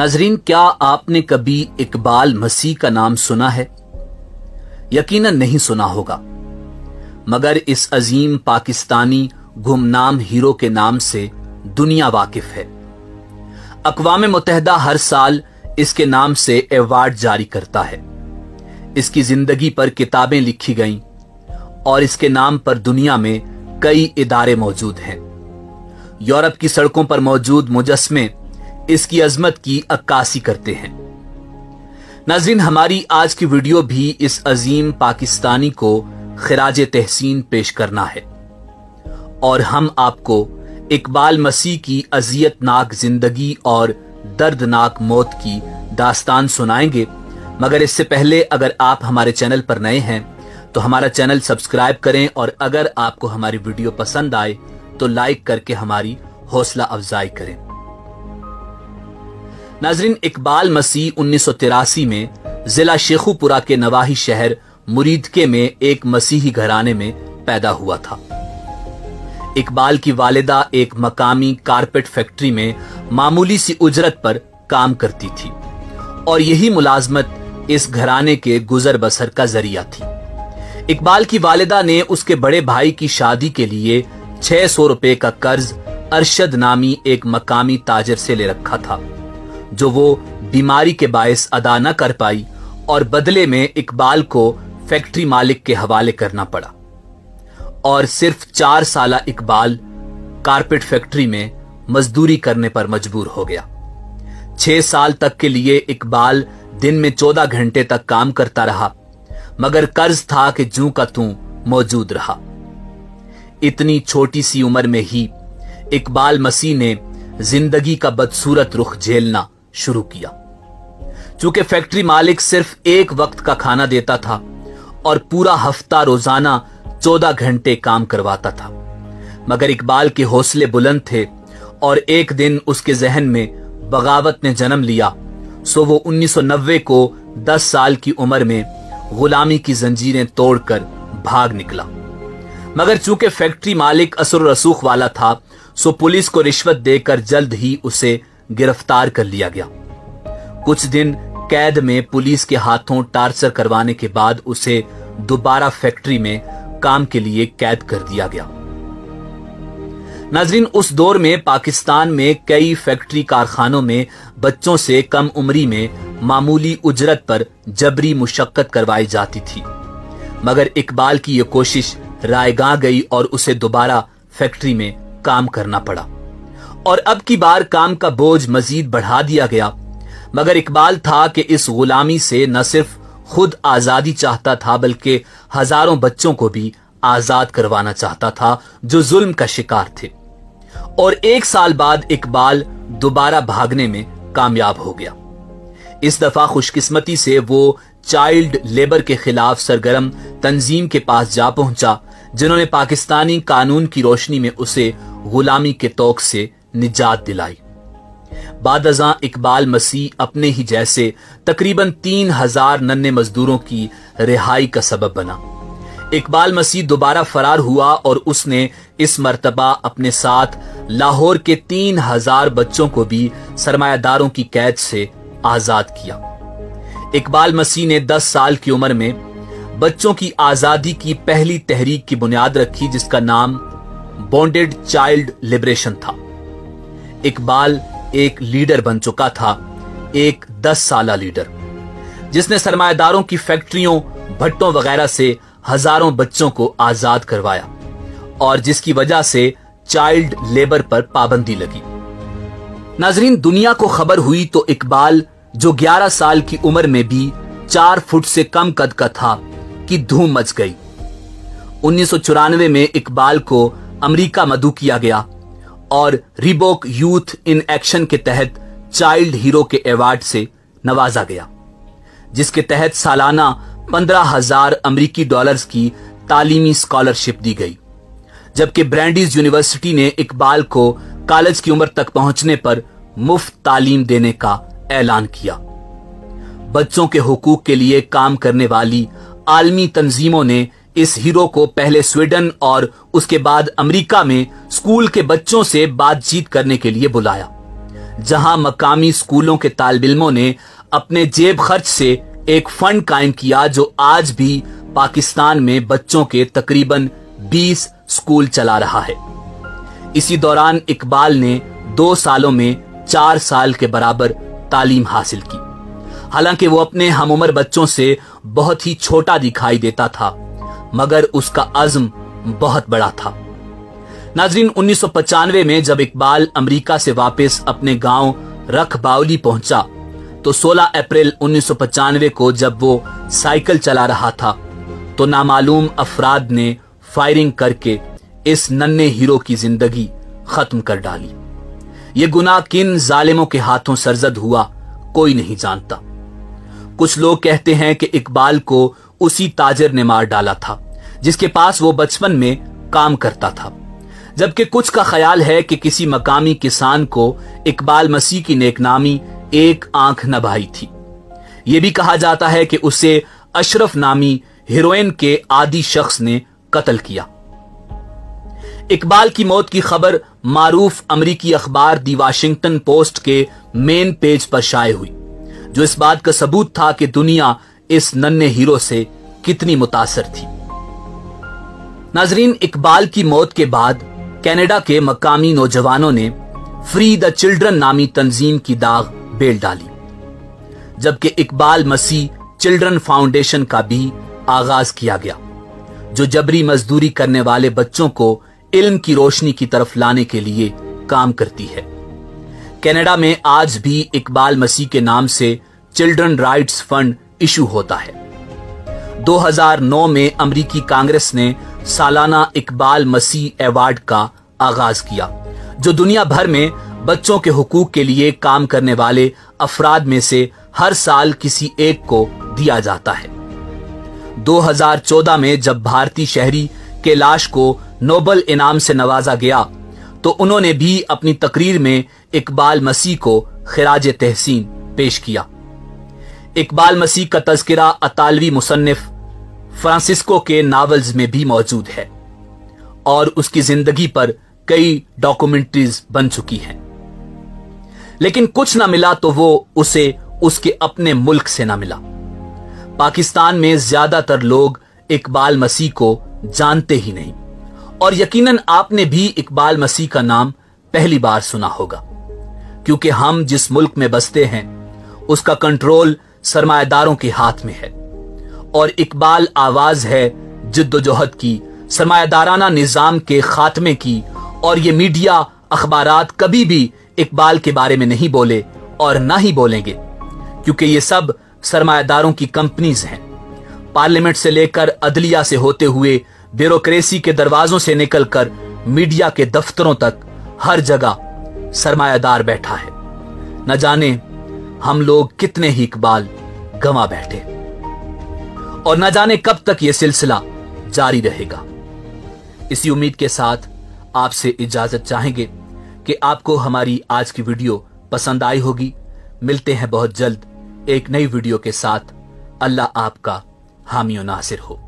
नाजरीन, क्या आपने कभी इकबाल मसीह का नाम सुना है? यकीनन नहीं सुना होगा, मगर इस अजीम पाकिस्तानी गुमनाम हीरो के नाम से दुनिया वाकिफ है। अक़वाम मुत्तहिदा हर साल इसके नाम से अवार्ड जारी करता है। इसकी जिंदगी पर किताबें लिखी गईं और इसके नाम पर दुनिया में कई इदारे मौजूद हैं। यूरोप की सड़कों पर मौजूद मुजस्मे इसकी अजमत की अक्कासी करते हैं। नाज़रीन, हमारी आज की वीडियो भी इस अजीम पाकिस्तानी को खिराज तहसीन पेश करना है और हम आपको इकबाल मसीह की अज़ियतनाक जिंदगी और दर्दनाक मौत की दास्तान सुनाएंगे। मगर इससे पहले अगर आप हमारे चैनल पर नए हैं तो हमारा चैनल सब्सक्राइब करें और अगर आपको हमारी वीडियो पसंद आए तो लाइक करके हमारी हौसला अफजाई करें। नाज़रीन, इकबाल मसीह 1983 में जिला शेखुपुरा के नवाही शहर मुरीदके में एक मसीही घराने में पैदा हुआ था। इकबाल की वालिदा एक मकामी कारपेट फैक्ट्री में मामूली सी उजरत पर काम करती थी और यही मुलाजमत इस घराने के गुजर बसर का जरिया थी। इकबाल की वालिदा ने उसके बड़े भाई की शादी के लिए 600 रुपए का कर्ज अरशद नामी एक मकामी ताजर से ले रखा था, जो वो बीमारी के बायस अदा न कर पाई और बदले में इकबाल को फैक्ट्री मालिक के हवाले करना पड़ा और सिर्फ 4 साल इकबाल कारपेट फैक्ट्री में मजदूरी करने पर मजबूर हो गया। 6 साल तक के लिए इकबाल दिन में 14 घंटे तक काम करता रहा, मगर कर्ज था कि जूं का तूं मौजूद रहा। इतनी छोटी सी उम्र में ही इकबाल मसीह ने जिंदगी का बदसूरत रुख झेलना शुरू किया। चूंकि फैक्ट्री मालिक सिर्फ एक वक्त का खाना देता था और पूरा हफ्ता रोजाना 14 घंटे काम करवाता था, मगर इकबाल के हौसले बुलंद थे और एक दिन उसके जहन में बगावत ने जन्म लिया। सो वो 1990 को 10 साल की उम्र में गुलामी की जंजीरें तोड़कर भाग निकला। मगर चूंकि फैक्ट्री मालिक असर रसूख वाला था, सो पुलिस को रिश्वत देकर जल्द ही उसे गिरफ्तार कर लिया गया। कुछ दिन कैद में पुलिस के हाथों टार्चर करवाने के बाद उसे दोबारा फैक्ट्री में काम के लिए कैद कर दिया गया। नाज़रीन, उस दौर में पाकिस्तान में कई फैक्ट्री कारखानों में बच्चों से कम उम्री में मामूली उजरत पर जबरी मुशक्कत करवाई जाती थी, मगर इकबाल की यह कोशिश रायगां गई और उसे दोबारा फैक्ट्री में काम करना पड़ा और अब की बार काम का बोझ मजीद बढ़ा दिया गया। मगर इकबाल था कि इस गुलामी से न सिर्फ खुद आजादी चाहता था बल्कि हजारों बच्चों को भी आजाद करवाना चाहता था जो जुल्म का शिकार थे। और 1 साल बाद इकबाल दोबारा भागने में कामयाब हो गया। इस दफा खुशकिस्मती से वो चाइल्ड लेबर के खिलाफ सरगर्म तंजीम के पास जा पहुंचा, जिन्होंने पाकिस्तानी कानून की रोशनी में उसे गुलामी के तौक से निजात दिलाई। बादअज़ां इकबाल मसीह अपने ही जैसे तकरीबन 3000 नन्हे मजदूरों की रिहाई का सबब बना। इकबाल मसीह दोबारा फरार हुआ और उसने इस मर्तबा अपने साथ लाहौर के 3000 बच्चों को भी सरमायादारों की कैद से आजाद किया। इकबाल मसीह ने 10 साल की उम्र में बच्चों की आजादी की पहली तहरीक की बुनियाद रखी, जिसका नाम बॉन्डेड चाइल्ड लिबरेशन था। इकबाल एक लीडर बन चुका था, एक 10 साला लीडर, जिसने सरमायादारों की फैक्ट्रियों, भट्टों वगैरह से हजारों बच्चों को आजाद करवाया और जिसकी वजह से चाइल्ड लेबर पर पाबंदी लगी। नाजरीन, दुनिया को खबर हुई तो इकबाल, जो 11 साल की उम्र में भी 4 फुट से कम कद का था, की धूम मच गई। 1994 में इकबाल को अमेरिका मदऊ किया गया और रिबॉक यूथ इन एक्शन के तहत चाइल्ड हीरो के अवार्ड से नवाजा गया, जिसके तहत सालाना 15,000 अमेरिकी डॉलर्स की तालीमी स्कॉलरशिप दी गई। जबकि ब्रैंडीज यूनिवर्सिटी ने इकबाल को कॉलेज की उम्र तक पहुंचने पर मुफ्त तालीम देने का ऐलान किया। बच्चों के हुकूक के लिए काम करने वाली आलमी तंजीमों ने इस हीरो को पहले स्वीडन और उसके बाद अमेरिका में स्कूल के बच्चों से बातचीत करने के लिए बुलाया, जहां मकामी स्कूलों के तालिब इल्मों ने अपने जेब खर्च से एक फंड कायम किया जो आज भी पाकिस्तान में बच्चों के तकरीबन 20 स्कूल चला रहा है। इसी दौरान इकबाल ने 2 सालों में 4 साल के बराबर तालीम हासिल की। हालांकि वो अपने हमउम्र बच्चों से बहुत ही छोटा दिखाई देता था, मगर उसका अज़्म बहुत बड़ा था। नाज़रीन, 1995 में जब इकबाल अमेरिका से वापस अपने गांव रखबावली पहुंचा तो 16 अप्रैल 1995 को जब वो साइकिल चला रहा था तो नामालूम अफराद ने फायरिंग करके इस नन्हे हीरो की जिंदगी खत्म कर डाली। ये गुनाह किन जालिमों के हाथों सरजद हुआ कोई नहीं जानता। कुछ लोग कहते हैं कि इकबाल को उसी ताजिर ने मार डाला था जिसके पास वो बचपन में काम करता था, जबकि कुछ का ख्याल है कि किसी मकामी किसान को इकबाल मसीह की नेकनामी एक आंख न भाई थी। यह भी कहा जाता है कि उसे अशरफ नामी हीरोइन के आदी शख्स ने कत्ल किया। इकबाल की मौत की खबर मारूफ अमरीकी अखबार दी वाशिंगटन पोस्ट के मेन पेज पर शाये हुई, जो इस बात का सबूत था कि दुनिया इस नन्हे हीरो से कितनी मुतासर थी। नाजरीन, इकबाल की मौत के बाद कनाडा के मकामी नौजवानों ने फ्री द चिल्ड्रन नामी तंजीम की दाग बेल डाली, जबकि इकबाल मसीह चिल्ड्रन फाउंडेशन का भी आगाज किया गया, जो जबरी मजदूरी करने वाले बच्चों को इल्म की रोशनी की तरफ लाने के लिए काम करती है। कनाडा में आज भी इकबाल मसीह के नाम से चिल्ड्रन राइट्स फंड इशू होता है। 2009 में अमरीकी कांग्रेस ने सालाना इकबाल मसीह अवार्ड का आगाज किया, जो दुनिया भर में बच्चों के हुकूक के लिए काम करने वाले अफराद में से हर साल किसी एक को दिया जाता है। 2014 में जब भारतीय शहरी कैलाश को नोबल इनाम से नवाजा गया तो उन्होंने भी अपनी तकरीर में इकबाल मसीह को खिराज तहसीन पेश किया। इकबाल मसीह का तज़किरा अतालवी मुसन्निफ फ्रांसिस्को के नावल्स में भी मौजूद है और उसकी जिंदगी पर कई डॉक्यूमेंट्रीज बन चुकी हैं, लेकिन कुछ ना मिला तो वो उसे उसके अपने मुल्क से ना मिला। पाकिस्तान में ज्यादातर लोग इकबाल मसीह को जानते ही नहीं और यकीनन आपने भी इकबाल मसीह का नाम पहली बार सुना होगा, क्योंकि हम जिस मुल्क में बसते हैं उसका कंट्रोल सरमायादारों के हाथ में है और इकबाल आवाज है जिद्दोजहद की, सरमायादाराना निजाम के खात्मे की। और ये मीडिया अखबारात कभी भी इकबाल के बारे में नहीं बोले और ना ही बोलेंगे, क्योंकि ये सब सरमायादारों की कंपनीज हैं। पार्लियामेंट से लेकर अदलिया से होते हुए ब्यूरोक्रेसी के दरवाजों से निकलकर मीडिया के दफ्तरों तक हर जगह सरमायादार बैठा है। न जाने हम लोग कितने ही इकबाल गंवा बैठे और न जाने कब तक यह सिलसिला जारी रहेगा। इसी उम्मीद के साथ आपसे इजाजत चाहेंगे कि आपको हमारी आज की वीडियो पसंद आई होगी। मिलते हैं बहुत जल्द एक नई वीडियो के साथ। अल्लाह आपका हामी और नासिर हो।